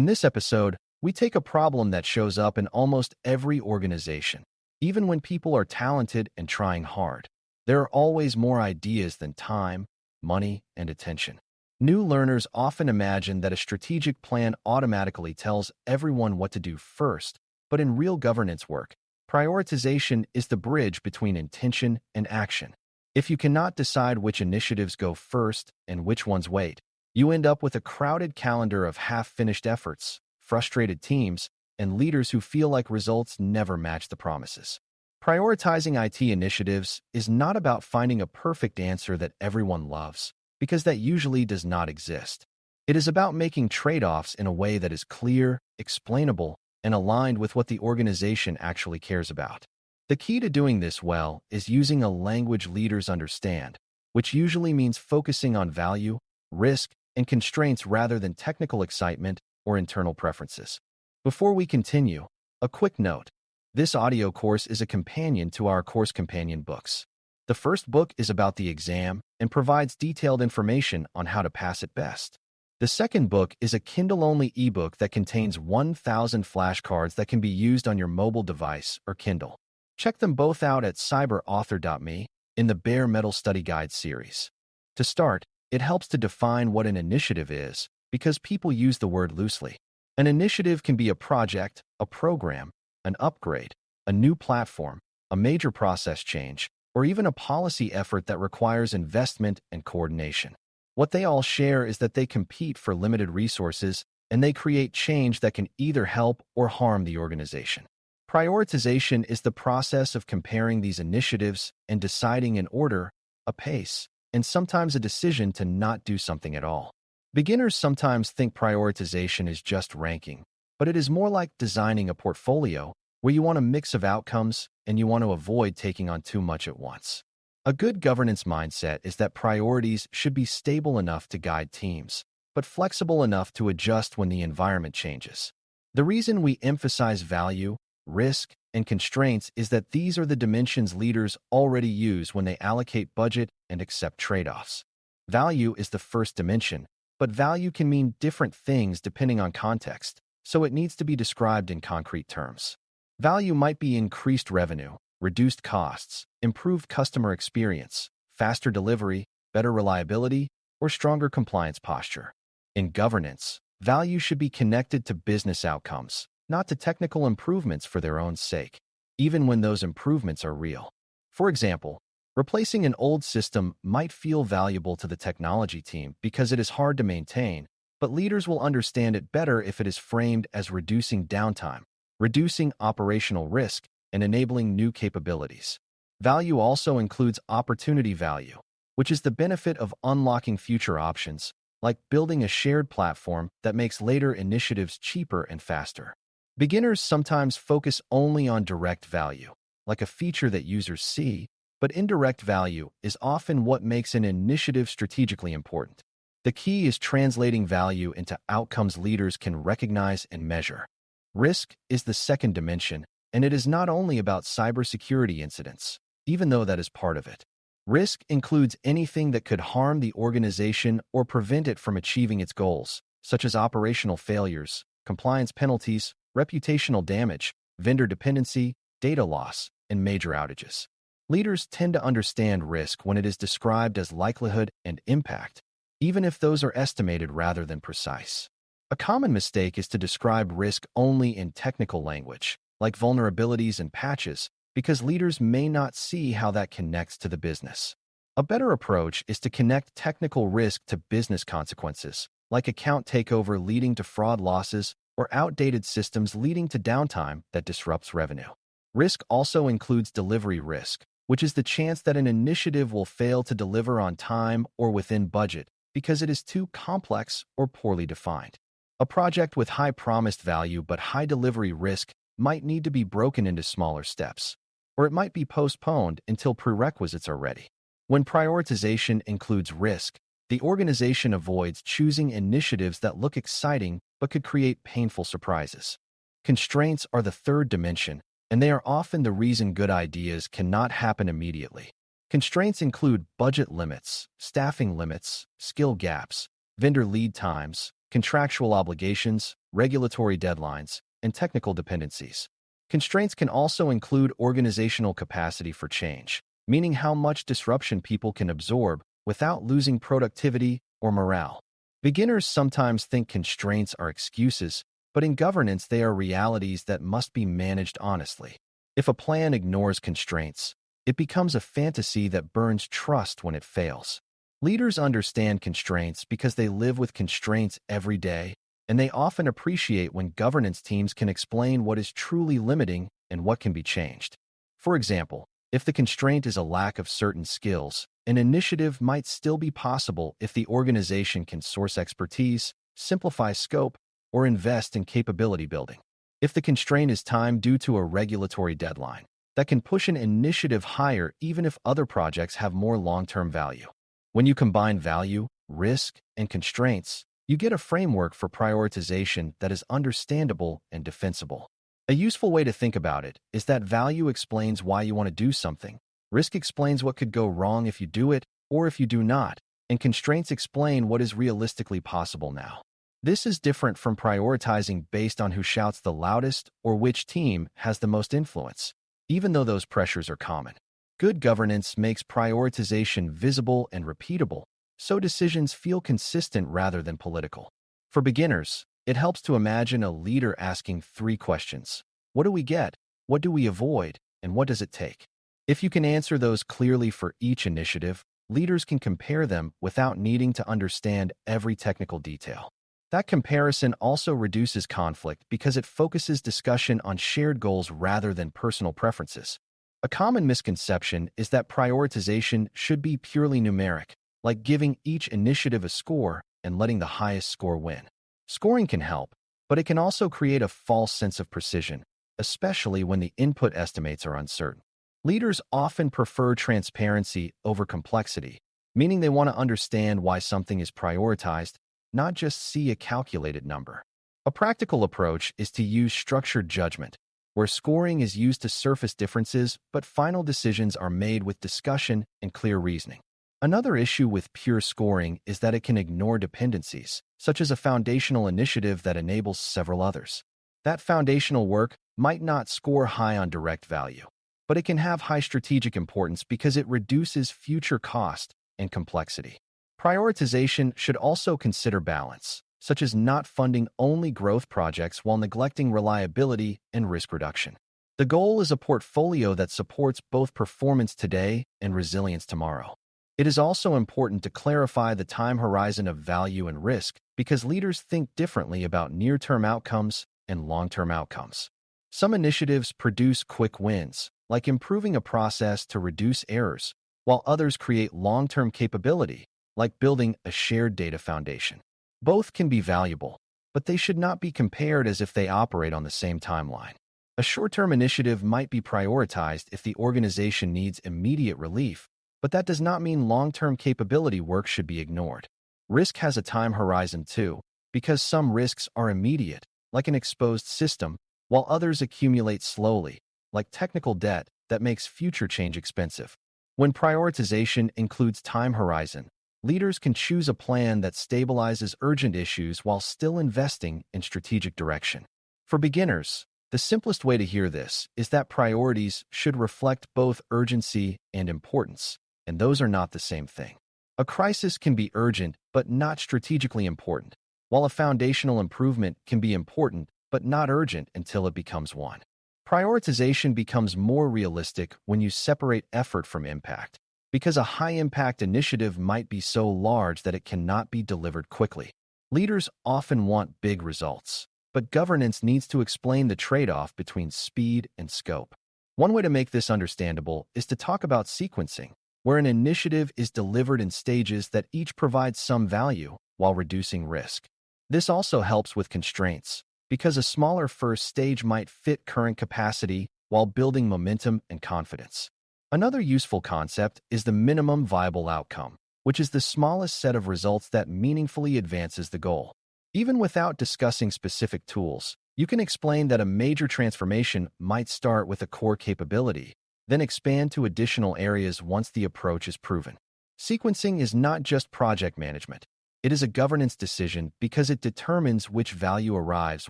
In this episode, we take a problem that shows up in almost every organization. Even when people are talented and trying hard, there are always more ideas than time, money, and attention. New learners often imagine that a strategic plan automatically tells everyone what to do first, but in real governance work, prioritization is the bridge between intention and action. If you cannot decide which initiatives go first and which ones wait, you end up with a crowded calendar of half-finished efforts, frustrated teams, and leaders who feel like results never match the promises. Prioritizing IT initiatives is not about finding a perfect answer that everyone loves, because that usually does not exist. It is about making trade-offs in a way that is clear, explainable, and aligned with what the organization actually cares about. The key to doing this well is using a language leaders understand, which usually means focusing on value, risk, and constraints rather than technical excitement or internal preferences. Before we continue, a quick note. This audio course is a companion to our course companion books. The first book is about the exam and provides detailed information on how to pass it best. The second book is a Kindle-only ebook that contains 1,000 flashcards that can be used on your mobile device or Kindle. Check them both out at cyber.author.me in the Bare Metal Study Guide series. To start, it helps to define what an initiative is because people use the word loosely. An initiative can be a project, a program, an upgrade, a new platform, a major process change, or even a policy effort that requires investment and coordination. What they all share is that they compete for limited resources and they create change that can either help or harm the organization. Prioritization is the process of comparing these initiatives and deciding an order, a pace, and sometimes a decision to not do something at all. Beginners sometimes think prioritization is just ranking, but it is more like designing a portfolio where you want a mix of outcomes and you want to avoid taking on too much at once. A good governance mindset is that priorities should be stable enough to guide teams, but flexible enough to adjust when the environment changes. The reason we emphasize value, risk, and constraints is that these are the dimensions leaders already use when they allocate budget and accept trade-offs. Value is the first dimension, but value can mean different things depending on context, so it needs to be described in concrete terms. Value might be increased revenue, reduced costs, improved customer experience, faster delivery, better reliability, or stronger compliance posture. In governance, value should be connected to business outcomes, not to technical improvements for their own sake, even when those improvements are real. For example, replacing an old system might feel valuable to the technology team because it is hard to maintain, but leaders will understand it better if it is framed as reducing downtime, reducing operational risk, and enabling new capabilities. Value also includes opportunity value, which is the benefit of unlocking future options, like building a shared platform that makes later initiatives cheaper and faster. Beginners sometimes focus only on direct value, like a feature that users see, but indirect value is often what makes an initiative strategically important. The key is translating value into outcomes leaders can recognize and measure. Risk is the second dimension, and it is not only about cybersecurity incidents, even though that is part of it. Risk includes anything that could harm the organization or prevent it from achieving its goals, such as operational failures, compliance penalties, reputational damage, vendor dependency, data loss, and major outages. Leaders tend to understand risk when it is described as likelihood and impact, even if those are estimated rather than precise. A common mistake is to describe risk only in technical language, like vulnerabilities and patches, because leaders may not see how that connects to the business. A better approach is to connect technical risk to business consequences, like account takeover leading to fraud losses or outdated systems leading to downtime that disrupts revenue. Risk also includes delivery risk, which is the chance that an initiative will fail to deliver on time or within budget because it is too complex or poorly defined. A project with high promised value but high delivery risk might need to be broken into smaller steps, or it might be postponed until prerequisites are ready. When prioritization includes risk, the organization avoids choosing initiatives that look exciting but could create painful surprises. Constraints are the third dimension, and they are often the reason good ideas cannot happen immediately. Constraints include budget limits, staffing limits, skill gaps, vendor lead times, contractual obligations, regulatory deadlines, and technical dependencies. Constraints can also include organizational capacity for change, meaning how much disruption people can absorb without losing productivity or morale. Beginners sometimes think constraints are excuses, but in governance they are realities that must be managed honestly. If a plan ignores constraints, it becomes a fantasy that burns trust when it fails. Leaders understand constraints because they live with constraints every day, and they often appreciate when governance teams can explain what is truly limiting and what can be changed. For example, if the constraint is a lack of certain skills, an initiative might still be possible if the organization can source expertise, simplify scope, or invest in capability building. If the constraint is time due to a regulatory deadline, that can push an initiative higher even if other projects have more long-term value. When you combine value, risk, and constraints, you get a framework for prioritization that is understandable and defensible. A useful way to think about it is that value explains why you want to do something, risk explains what could go wrong if you do it or if you do not, and constraints explain what is realistically possible now. This is different from prioritizing based on who shouts the loudest or which team has the most influence, even though those pressures are common. Good governance makes prioritization visible and repeatable, so decisions feel consistent rather than political. For beginners, it helps to imagine a leader asking 3 questions. What do we get? What do we avoid? And what does it take? If you can answer those clearly for each initiative, leaders can compare them without needing to understand every technical detail. That comparison also reduces conflict because it focuses discussion on shared goals rather than personal preferences. A common misconception is that prioritization should be purely numeric, like giving each initiative a score and letting the highest score win. Scoring can help, but it can also create a false sense of precision, especially when the input estimates are uncertain. Leaders often prefer transparency over complexity, meaning they want to understand why something is prioritized, not just see a calculated number. A practical approach is to use structured judgment, where scoring is used to surface differences, but final decisions are made with discussion and clear reasoning. Another issue with pure scoring is that it can ignore dependencies, such as a foundational initiative that enables several others. That foundational work might not score high on direct value, but it can have high strategic importance because it reduces future cost and complexity. Prioritization should also consider balance, such as not funding only growth projects while neglecting reliability and risk reduction. The goal is a portfolio that supports both performance today and resilience tomorrow. It is also important to clarify the time horizon of value and risk because leaders think differently about near-term outcomes and long-term outcomes. Some initiatives produce quick wins, like improving a process to reduce errors, while others create long-term capability, like building a shared data foundation. Both can be valuable, but they should not be compared as if they operate on the same timeline. A short-term initiative might be prioritized if the organization needs immediate relief, but that does not mean long-term capability work should be ignored. Risk has a time horizon too, because some risks are immediate, like an exposed system, while others accumulate slowly, like technical debt that makes future change expensive. When prioritization includes time horizon, leaders can choose a plan that stabilizes urgent issues while still investing in strategic direction. For beginners, the simplest way to hear this is that priorities should reflect both urgency and importance, and those are not the same thing. A crisis can be urgent but not strategically important, while a foundational improvement can be important but not urgent until it becomes one. Prioritization becomes more realistic when you separate effort from impact, because a high-impact initiative might be so large that it cannot be delivered quickly. Leaders often want big results, but governance needs to explain the trade-off between speed and scope. One way to make this understandable is to talk about sequencing, where an initiative is delivered in stages that each provide some value while reducing risk. This also helps with constraints, because a smaller first stage might fit current capacity while building momentum and confidence. Another useful concept is the minimum viable outcome, which is the smallest set of results that meaningfully advances the goal. Even without discussing specific tools, you can explain that a major transformation might start with a core capability, then expand to additional areas once the approach is proven. Sequencing is not just project management. It is a governance decision because it determines which value arrives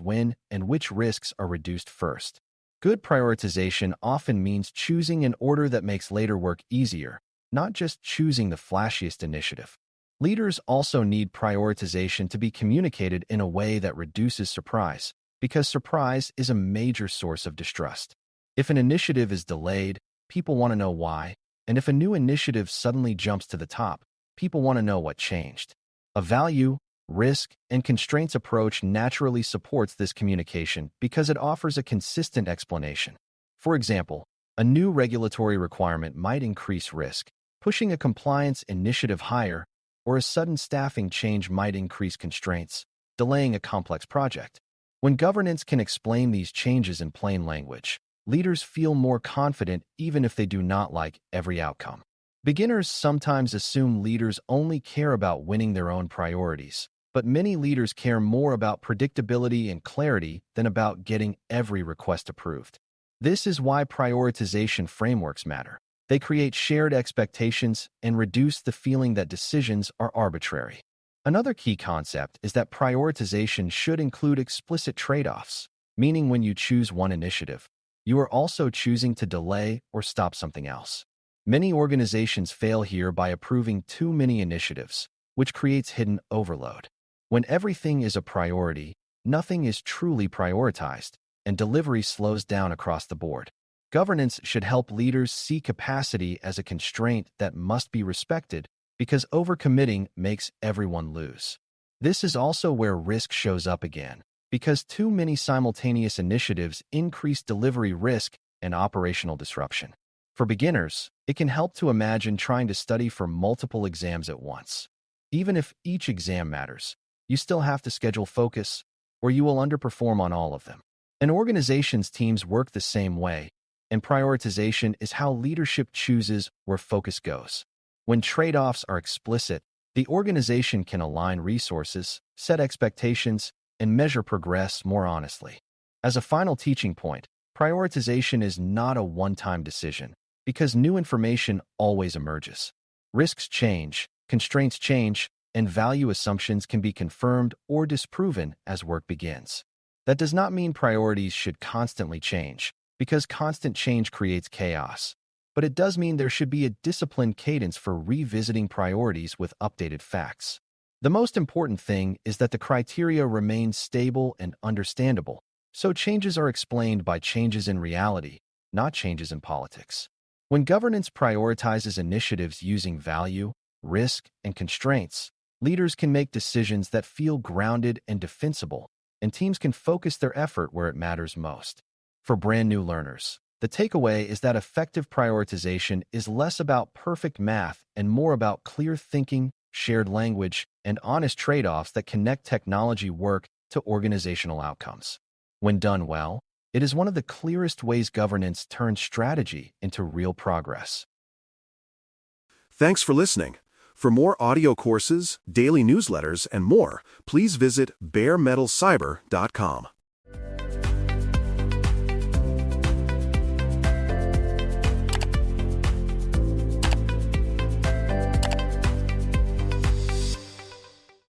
when and which risks are reduced first. Good prioritization often means choosing an order that makes later work easier, not just choosing the flashiest initiative. Leaders also need prioritization to be communicated in a way that reduces surprise, because surprise is a major source of distrust. If an initiative is delayed, people want to know why, and if a new initiative suddenly jumps to the top, people want to know what changed. A value, risk, and constraints approach naturally supports this communication because it offers a consistent explanation. For example, a new regulatory requirement might increase risk, pushing a compliance initiative higher, or a sudden staffing change might increase constraints, delaying a complex project. When governance can explain these changes in plain language, leaders feel more confident even if they do not like every outcome. Beginners sometimes assume leaders only care about winning their own priorities, but many leaders care more about predictability and clarity than about getting every request approved. This is why prioritization frameworks matter. They create shared expectations and reduce the feeling that decisions are arbitrary. Another key concept is that prioritization should include explicit trade-offs, meaning when you choose one initiative, you are also choosing to delay or stop something else. Many organizations fail here by approving too many initiatives, which creates hidden overload. When everything is a priority, nothing is truly prioritized, and delivery slows down across the board. Governance should help leaders see capacity as a constraint that must be respected because overcommitting makes everyone lose. This is also where risk shows up again, because too many simultaneous initiatives increase delivery risk and operational disruption. For beginners, it can help to imagine trying to study for multiple exams at once. Even if each exam matters, you still have to schedule focus, or you will underperform on all of them. An organization's teams work the same way, and prioritization is how leadership chooses where focus goes. When trade-offs are explicit, the organization can align resources, set expectations, and measure progress more honestly. As a final teaching point, prioritization is not a one-time decision, because new information always emerges. Risks change, constraints change, and value assumptions can be confirmed or disproven as work begins. That does not mean priorities should constantly change, because constant change creates chaos. But it does mean there should be a disciplined cadence for revisiting priorities with updated facts. The most important thing is that the criteria remain stable and understandable, so changes are explained by changes in reality, not changes in politics. When governance prioritizes initiatives using value, risk, and constraints, leaders can make decisions that feel grounded and defensible, and teams can focus their effort where it matters most. For brand new learners, the takeaway is that effective prioritization is less about perfect math and more about clear thinking, shared language, and honest trade-offs that connect technology work to organizational outcomes. When done well, it is one of the clearest ways governance turns strategy into real progress. Thanks for listening. For more audio courses, daily newsletters, and more, please visit baremetalcyber.com.